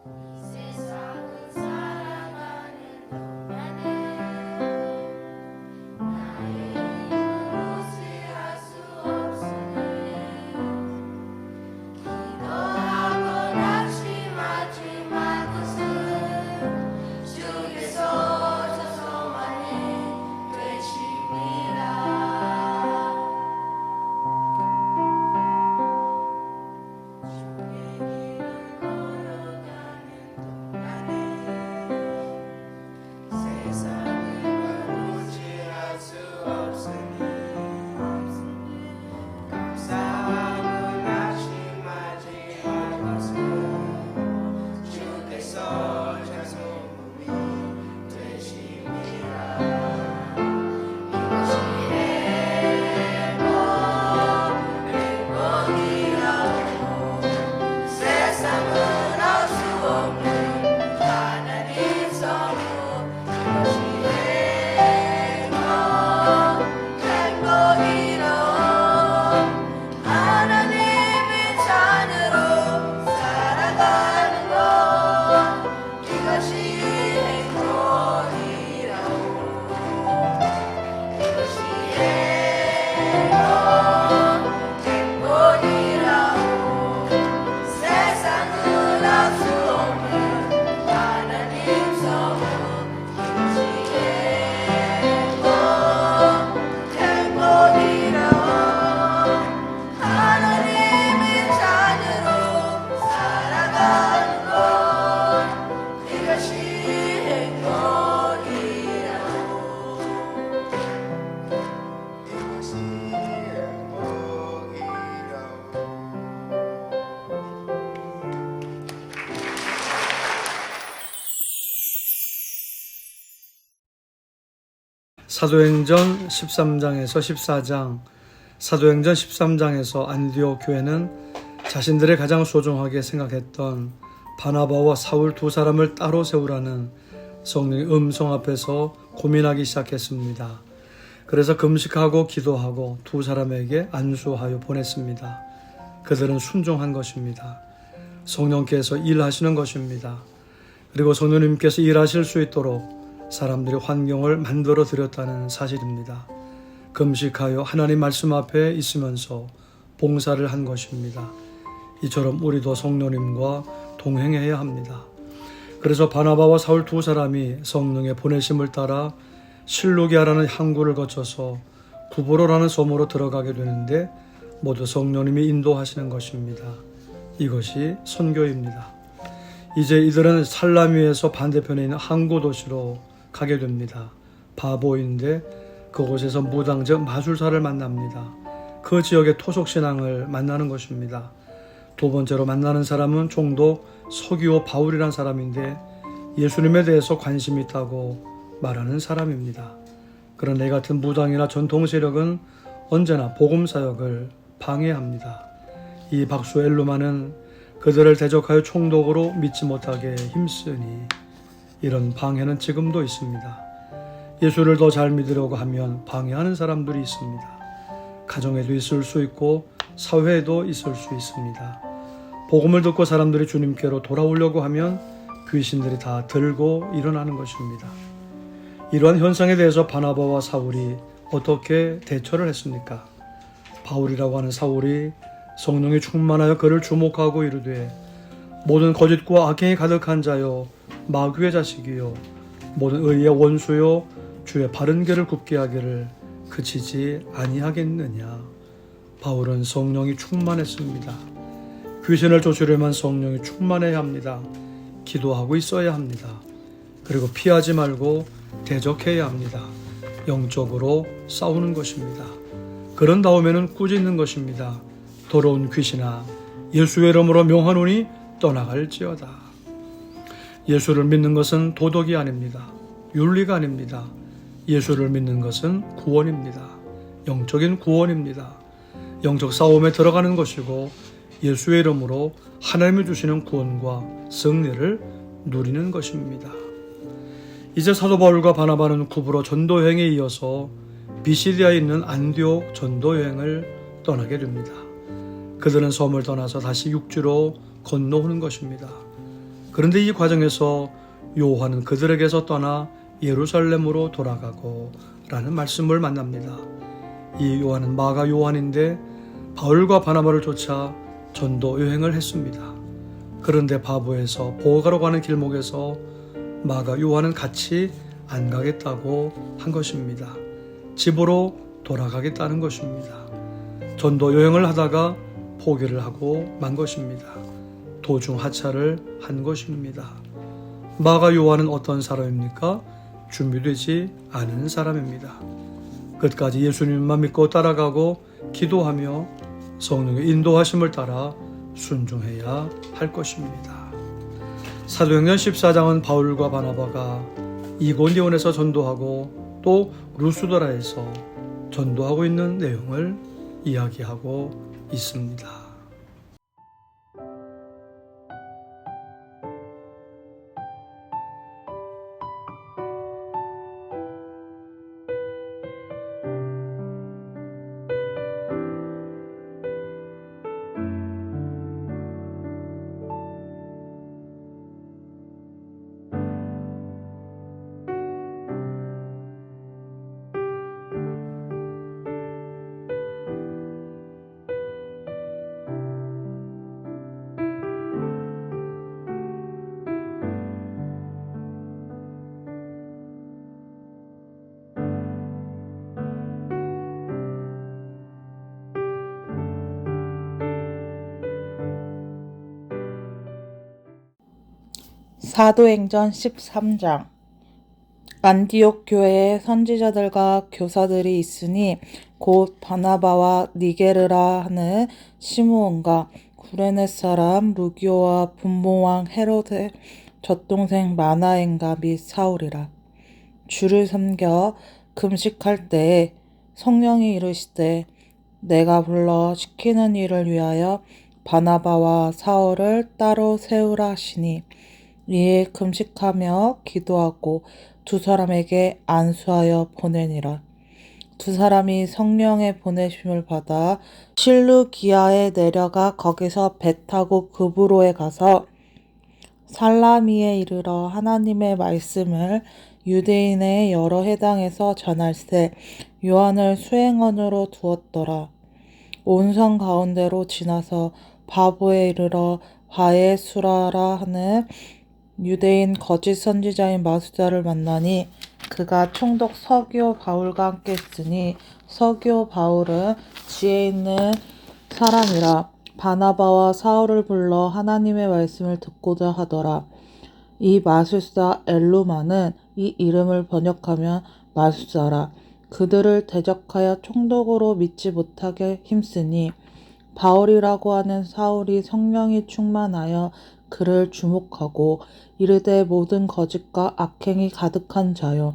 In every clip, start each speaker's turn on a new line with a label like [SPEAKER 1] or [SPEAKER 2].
[SPEAKER 1] 세상은 살아가는 동안에 나의 힘으로 취할 수 없으니 기도하고 낙심하지 말것은 주께서 저소만이 되십니다.
[SPEAKER 2] 사도행전 13장에서 14장, 사도행전 13장에서 안디옥 교회는 자신들의 가장 소중하게 생각했던 바나바와 사울 두 사람을 따로 세우라는 성령의 음성 앞에서 고민하기 시작했습니다. 그래서 금식하고 기도하고 두 사람에게 안수하여 보냈습니다. 그들은 순종한 것입니다. 성령께서 일하시는 것입니다. 그리고 성령님께서 일하실 수 있도록 사람들이 환경을 만들어 드렸다는 사실입니다. 금식하여 하나님 말씀 앞에 있으면서 봉사를 한 것입니다. 이처럼 우리도 성령님과 동행해야 합니다. 그래서 바나바와 사울 두 사람이 성령의 보내심을 따라 실루기아라는 항구를 거쳐서 구브로라는 섬으로 들어가게 되는데 모두 성령님이 인도하시는 것입니다. 이것이 선교입니다. 이제 이들은 살라미에서 반대편에 있는 항구 도시로 가게 됩니다. 바보인데 그곳에서 무당 즉 마술사를 만납니다. 그 지역의 토속신앙을 만나는 것입니다. 두 번째로 만나는 사람은 총독 서기오 바울이라는 사람인데 예수님에 대해서 관심이 있다고 말하는 사람입니다. 그런 애 같은 무당이나 전통 세력은 언제나 복음 사역을 방해합니다. 이 박수 엘루마는 그들을 대적하여 총독으로 믿지 못하게 힘쓰니 이런 방해는 지금도 있습니다. 예수를 더 잘 믿으려고 하면 방해하는 사람들이 있습니다. 가정에도 있을 수 있고 사회에도 있을 수 있습니다. 복음을 듣고 사람들이 주님께로 돌아오려고 하면 귀신들이 다 들고 일어나는 것입니다. 이러한 현상에 대해서 바나바와 사울이 어떻게 대처를 했습니까? 바울이라고 하는 사울이 성령이 충만하여 그를 주목하고 이르되 모든 거짓과 악행이 가득한 자여 마귀의 자식이요 모든 의의 원수요 주의 바른 길을 굽게 하기를 그치지 아니하겠느냐. 바울은 성령이 충만했습니다. 귀신을 쫓으려면 성령이 충만해야 합니다. 기도하고 있어야 합니다. 그리고 피하지 말고 대적해야 합니다. 영적으로 싸우는 것입니다. 그런 다음에는 꾸짖는 것입니다. 더러운 귀신아 예수의 이름으로 명하노니 떠나갈지어다. 예수를 믿는 것은 도덕이 아닙니다. 윤리가 아닙니다. 예수를 믿는 것은 구원입니다. 영적인 구원입니다. 영적 싸움에 들어가는 것이고 예수의 이름으로 하나님이 주시는 구원과 승리를 누리는 것입니다. 이제 사도 바울과 바나바는 구브로 전도여행에 이어서 비시디아에 있는 안디옥 전도여행을 떠나게 됩니다. 그들은 섬을 떠나서 다시 육지로 건너오는 것입니다. 그런데 이 과정에서 요한은 그들에게서 떠나 예루살렘으로 돌아가고 라는 말씀을 만납니다. 이 요한은 마가 요한인데 바울과 바나바를 쫓아 전도 여행을 했습니다. 그런데 바보에서 보호가로 가는 길목에서 마가 요한은 같이 안 가겠다고 한 것입니다. 집으로 돌아가겠다는 것입니다. 전도 여행을 하다가 포기를 하고 만 것입니다. 도중 하차를 한 것입니다. 마가 요한은 어떤 사람입니까? 준비되지 않은 사람입니다. 끝까지 예수님만 믿고 따라가고 기도하며 성령의 인도하심을 따라 순종해야 할 것입니다. 사도행전 14장은 바울과 바나바가 이고니온에서 전도하고 또 루스드라에서 전도하고 있는 내용을 이야기하고 있습니다.
[SPEAKER 3] 사도행전 13장. 안디옥 교회에 선지자들과 교사들이 있으니 곧 바나바와 니게르라 하는 시므온과 구레네 사람 루기오와 분봉왕 헤롯의 젖동생 마나엔가 및 사울이라. 주를 섬겨 금식할 때에 성령이 이르시되 내가 불러 시키는 일을 위하여 바나바와 사울을 따로 세우라 하시니 이에 금식하며 기도하고 두 사람에게 안수하여 보내니라. 두 사람이 성령의 보내심을 받아 실루기아에 내려가 거기서 배 타고 그브로에 가서 살라미에 이르러 하나님의 말씀을 유대인의 여러 해당에서 전할세 요한을 수행원으로 두었더라. 온 성 가운데로 지나서 바보에 이르러 바에수라라 하는 유대인 거짓 선지자인 마수다를 만나니 그가 총독 서기오 바울과 함께 있으니 서기오 바울은 지혜 있는 사람이라 바나바와 사울을 불러 하나님의 말씀을 듣고자 하더라. 이 마술사 엘루마는 이 이름을 번역하면 마술사라. 그들을 대적하여 총독으로 믿지 못하게 힘쓰니 바울이라고 하는 사울이 성령이 충만하여 그를 주목하고 이르되 모든 거짓과 악행이 가득한 자요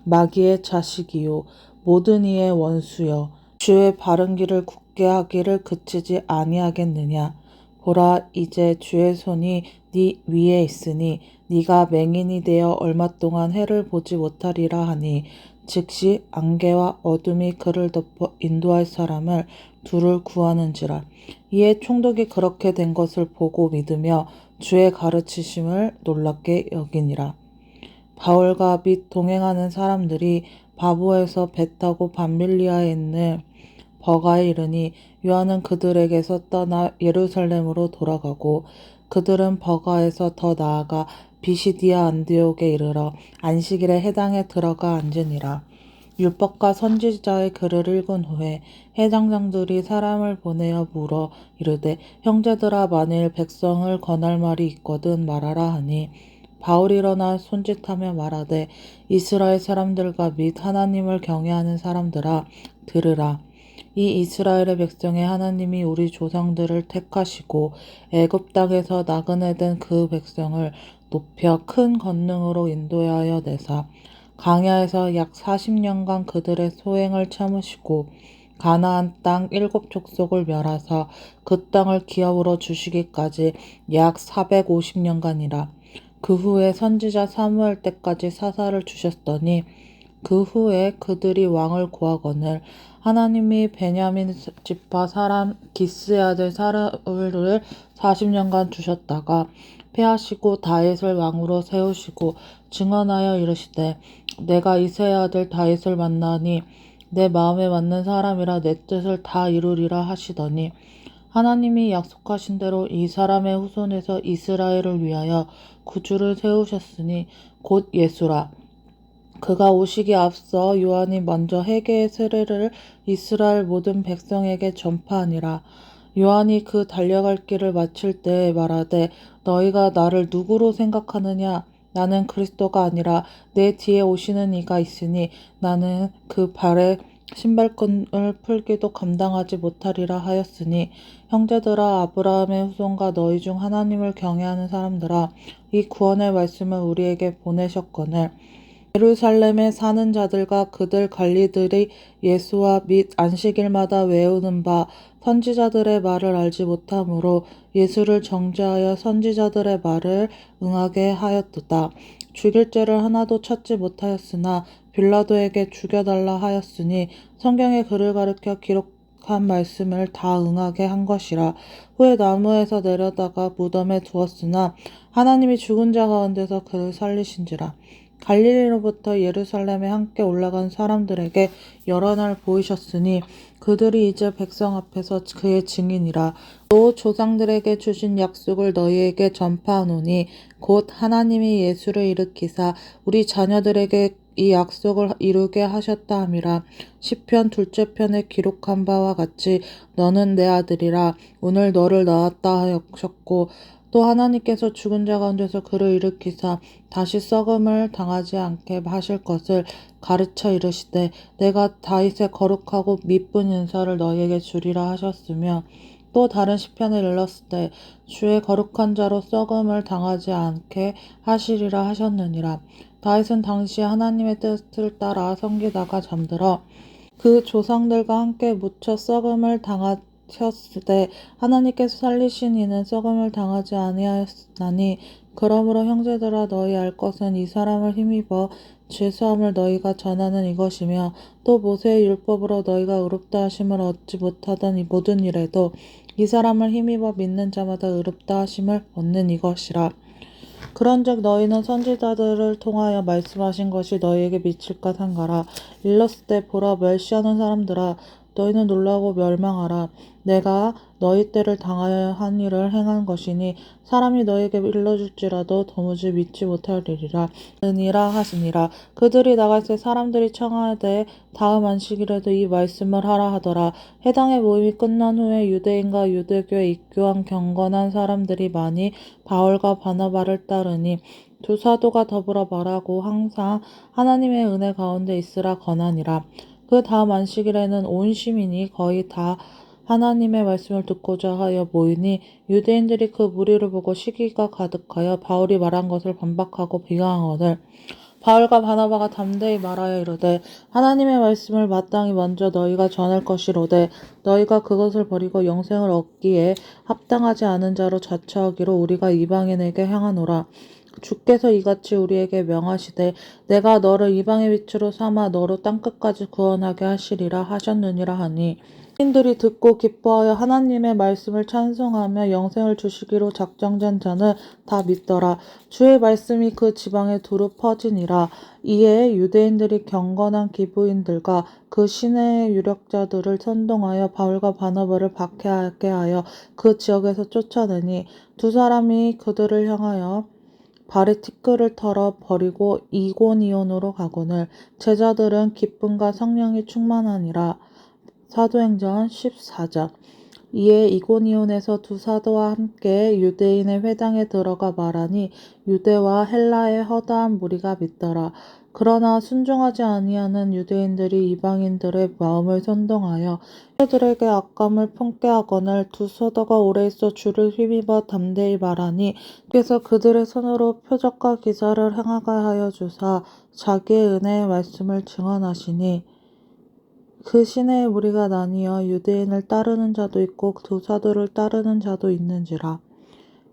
[SPEAKER 3] 마귀의 자식이요 모든 이의 원수여 주의 바른 길을 굳게 하기를 그치지 아니하겠느냐. 보라 이제 주의 손이 네 위에 있으니 네가 맹인이 되어 얼마 동안 해를 보지 못하리라 하니 즉시 안개와 어둠이 그를 덮어 인도할 사람을 둘을 구하는지라. 이에 총독이 그렇게 된 것을 보고 믿으며 주의 가르치심을 놀랍게 여기니라. 바울과 및 동행하는 사람들이 바보에서 배 타고 밤밀리아에 있는 버가에 이르니 요한은 그들에게서 떠나 예루살렘으로 돌아가고 그들은 버가에서 더 나아가 비시디아 안디옥에 이르러 안식일에 해당에 들어가 앉으니라. 율법과 선지자의 글을 읽은 후에 해당장들이 사람을 보내어 물어 이르되 형제들아 만일 백성을 권할 말이 있거든 말하라 하니 바울이 일어나 손짓하며 말하되 이스라엘 사람들과 및 하나님을 경외하는 사람들아 들으라. 이 이스라엘의 백성의 하나님이 우리 조상들을 택하시고 애굽 땅에서 나그네 된 그 백성을 높여 큰 권능으로 인도하여 내사 광야에서 약 40년간 그들의 소행을 참으시고 가나안 땅 7족속을 멸하사 그 땅을 기업으로 주시기까지 약 450년간이라. 그 후에 선지자 사무엘 때까지 사사를 주셨더니 그 후에 그들이 왕을 구하거늘 하나님이 베냐민 지파 사람 기스의 아들 사울을 40년간 주셨다가 패하시고 다윗을 왕으로 세우시고 증언하여 이르시되 내가 이새의 아들 다윗을 만나니 내 마음에 맞는 사람이라 내 뜻을 다 이루리라 하시더니 하나님이 약속하신 대로 이 사람의 후손에서 이스라엘을 위하여 구주를 세우셨으니 곧 예수라. 그가 오시기 앞서 요한이 먼저 회개의 세례를 이스라엘 모든 백성에게 전파하니라. 요한이 그 달려갈 길을 마칠 때 말하되 너희가 나를 누구로 생각하느냐? 나는 그리스도가 아니라 내 뒤에 오시는 이가 있으니 나는 그 발에 신발끈을 풀기도 감당하지 못하리라 하였으니 형제들아 아브라함의 후손과 너희 중 하나님을 경외하는 사람들아 이 구원의 말씀을 우리에게 보내셨거늘 예루살렘에 사는 자들과 그들 관리들이 예수와 및 안식일마다 외우는 바 선지자들의 말을 알지 못하므로 예수를 정죄하여 선지자들의 말을 응하게 하였도다. 죽일 죄를 하나도 찾지 못하였으나 빌라도에게 죽여달라 하였으니 성경에 그를 가리켜 기록한 말씀을 다 응하게 한 것이라. 후에 나무에서 내려다가 무덤에 두었으나 하나님이 죽은 자 가운데서 그를 살리신지라. 갈릴리로부터 예루살렘에 함께 올라간 사람들에게 여러 날 보이셨으니 그들이 이제 백성 앞에서 그의 증인이라. 또 조상들에게 주신 약속을 너희에게 전파하노니 곧 하나님이 예수를 일으키사 우리 자녀들에게 이 약속을 이루게 하셨다 함이라. 시편 둘째 편에 기록한 바와 같이 너는 내 아들이라 오늘 너를 낳았다 하셨고 또 하나님께서 죽은 자 가운데서 그를 일으키사 다시 썩음을 당하지 않게 하실 것을 가르쳐 이르시되 내가 다윗의 거룩하고 미쁜 인사를 너희에게 주리라 하셨으며 또 다른 시편을 일렀을 때 주의 거룩한 자로 썩음을 당하지 않게 하시리라 하셨느니라. 다윗은 당시 하나님의 뜻을 따라 섬기다가 잠들어 그 조상들과 함께 묻혀 썩음을 당하셨으되 하나님께서 살리신 이는 썩음을 당하지 아니하였나니 그러므로 형제들아 너희 알 것은 이 사람을 힘입어 죄사함을 너희가 전하는 이것이며 또 모세의 율법으로 너희가 의롭다 하심을 얻지 못하던 이 모든 일에도 이 사람을 힘입어 믿는 자마다 의롭다 하심을 얻는 이것이라. 그런즉 너희는 선지자들을 통하여 말씀하신 것이 너희에게 미칠까 상가라. 일렀을 때 보라 멸시하는 사람들아 너희는 놀라고 멸망하라. 내가 너희 때를 당하여 한 일을 행한 것이니 사람이 너희에게 일러줄지라도 도무지 믿지 못하리라 은이라 하시니라. 그들이 나갈 때 사람들이 청하되 다음 안식일에도 이 말씀을 하라 하더라. 해당의 모임이 끝난 후에 유대인과 유대교에 입교한 경건한 사람들이 많이 바울과 바나바를 따르니 두 사도가 더불어 말하고 항상 하나님의 은혜 가운데 있으라 권하니라. 그 다음 안식일에는 온 시민이 거의 다 하나님의 말씀을 듣고자 하여 모이니 유대인들이 그 무리를 보고 시기가 가득하여 바울이 말한 것을 반박하고 비방하거늘 바울과 바나바가 담대히 말하여 이르되 하나님의 말씀을 마땅히 먼저 너희가 전할 것이로되 너희가 그것을 버리고 영생을 얻기에 합당하지 않은 자로 자처하기로 우리가 이방인에게 향하노라. 주께서 이같이 우리에게 명하시되 내가 너를 이방의 빛으로 삼아 너로 땅끝까지 구원하게 하시리라 하셨느니라 하니 신들이 듣고 기뻐하여 하나님의 말씀을 찬송하며 영생을 주시기로 작정된 자는 다 믿더라. 주의 말씀이 그 지방에 두루 퍼지니라. 이에 유대인들이 경건한 기부인들과 그 시내의 유력자들을 선동하여 바울과 바나바를 박해하게 하여 그 지역에서 쫓아내니 두 사람이 그들을 향하여 발에 티끌을 털어 버리고 이고니온으로 가거늘 제자들은 기쁨과 성령이 충만하니라. 사도행전 14장. 이에 이고니온에서 두 사도와 함께 유대인의 회당에 들어가 말하니 유대와 헬라의 허다한 무리가 믿더라. 그러나 순종하지 아니하는 유대인들이 이방인들의 마음을 선동하여 형제들에게 악감을 품게 하거늘 두 사도가 오래 있어 주를 힘입어 담대히 말하니 그래서 그들의 손으로 표적과 기사를 행하게 하여 주사 자기의 은혜의 말씀을 증언하시니 그 시내의 무리가 나뉘어 유대인을 따르는 자도 있고 두 사도를 따르는 자도 있는지라.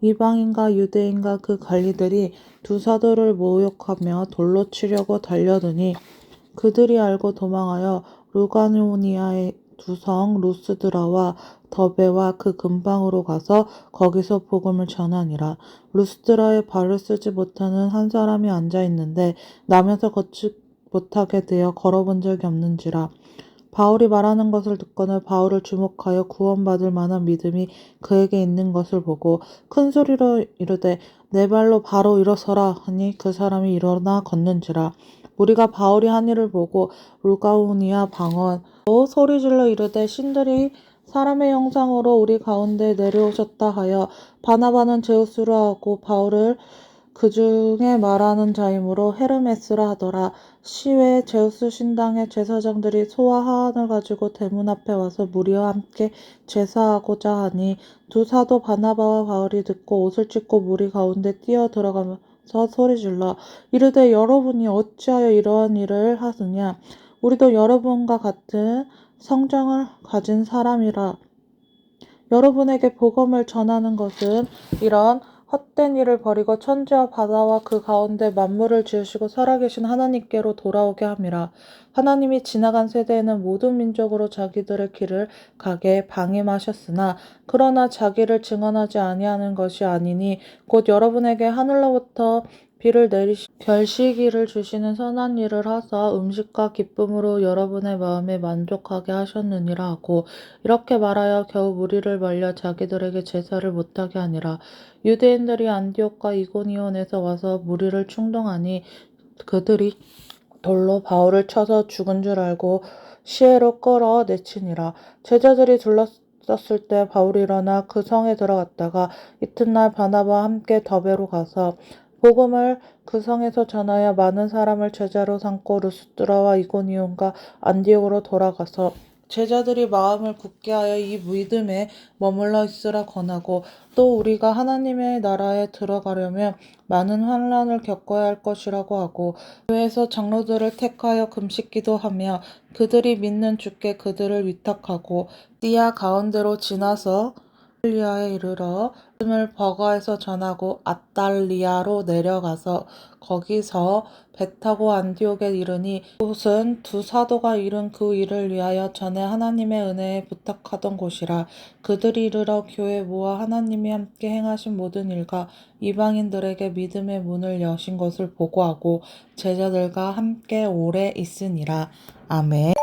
[SPEAKER 3] 이방인과 유대인과 그 관리들이 두 사도를 모욕하며 돌로 치려고 달려드니 그들이 알고 도망하여 루가노니아의 두 성 루스드라와 더베와 그 근방으로 가서 거기서 복음을 전하니라. 루스드라에 발을 쓰지 못하는 한 사람이 앉아 있는데 나면서 걷지 못하게 되어 걸어본 적이 없는지라. 바울이 말하는 것을 듣고는 바울을 주목하여 구원받을 만한 믿음이 그에게 있는 것을 보고 큰 소리로 이르되 내 발로 바로 일어서라 하니 그 사람이 일어나 걷는지라. 우리가 바울이 한 일을 보고 루가오니아 방언으로 소리질러 이르되 신들이 사람의 형상으로 우리 가운데 내려오셨다 하여 바나바는 제우스라 하고 바울을 그 중에 말하는 자이므로 헤르메스라 하더라. 시외 제우스 신당의 제사장들이 소와 화환을 가지고 대문 앞에 와서 무리와 함께 제사하고자 하니 두 사도 바나바와 바울이 듣고 옷을 찢고 무리 가운데 뛰어 들어가면서 소리질러 이르되 여러분이 어찌하여 이러한 일을 하느냐. 우리도 여러분과 같은 성정을 가진 사람이라. 여러분에게 복음을 전하는 것은 이런 헛된 일을 버리고 천지와 바다와 그 가운데 만물을 지으시고 살아계신 하나님께로 돌아오게 함이라. 하나님이 지나간 세대에는 모든 민족으로 자기들의 길을 가게 방임하셨으나 그러나 자기를 증언하지 아니하는 것이 아니니 곧 여러분에게 하늘로부터 비를 내리시 별시기를 주시는 선한 일을 하사 음식과 기쁨으로 여러분의 마음에 만족하게 하셨느니라 하고 이렇게 말하여 겨우 무리를 말려 자기들에게 제사를 못하게 하니라. 유대인들이 안디옥과 이고니온에서 와서 무리를 충동하니 그들이 돌로 바울을 쳐서 죽은 줄 알고 시외로 끌어 내치니라. 제자들이 둘러쌌을 때 바울이 일어나 그 성에 들어갔다가 이튿날 바나바와 함께 더베로 가서 복음을 그 성에서 전하여 많은 사람을 제자로 삼고 루스드라와 이고니온과 안디옥으로 돌아가서 제자들이 마음을 굳게 하여 이 믿음에 머물러 있으라 권하고 또 우리가 하나님의 나라에 들어가려면 많은 환난을 겪어야 할 것이라고 하고 교회에서 장로들을 택하여 금식기도 하며 그들이 믿는 주께 그들을 위탁하고 띠아 가운데로 지나서 리아에 이르러 말씀을 버가에서 전하고 아달리아로 내려가서 거기서 배 타고 안디옥에 이르니 그곳은 두 사도가 이룬 그 일을 위하여 전에 하나님의 은혜에 부탁하던 곳이라. 그들이 이르러 교회 모아 하나님이 함께 행하신 모든 일과 이방인들에게 믿음의 문을 여신 것을 보고하고 제자들과 함께 오래 있으니라. 아멘.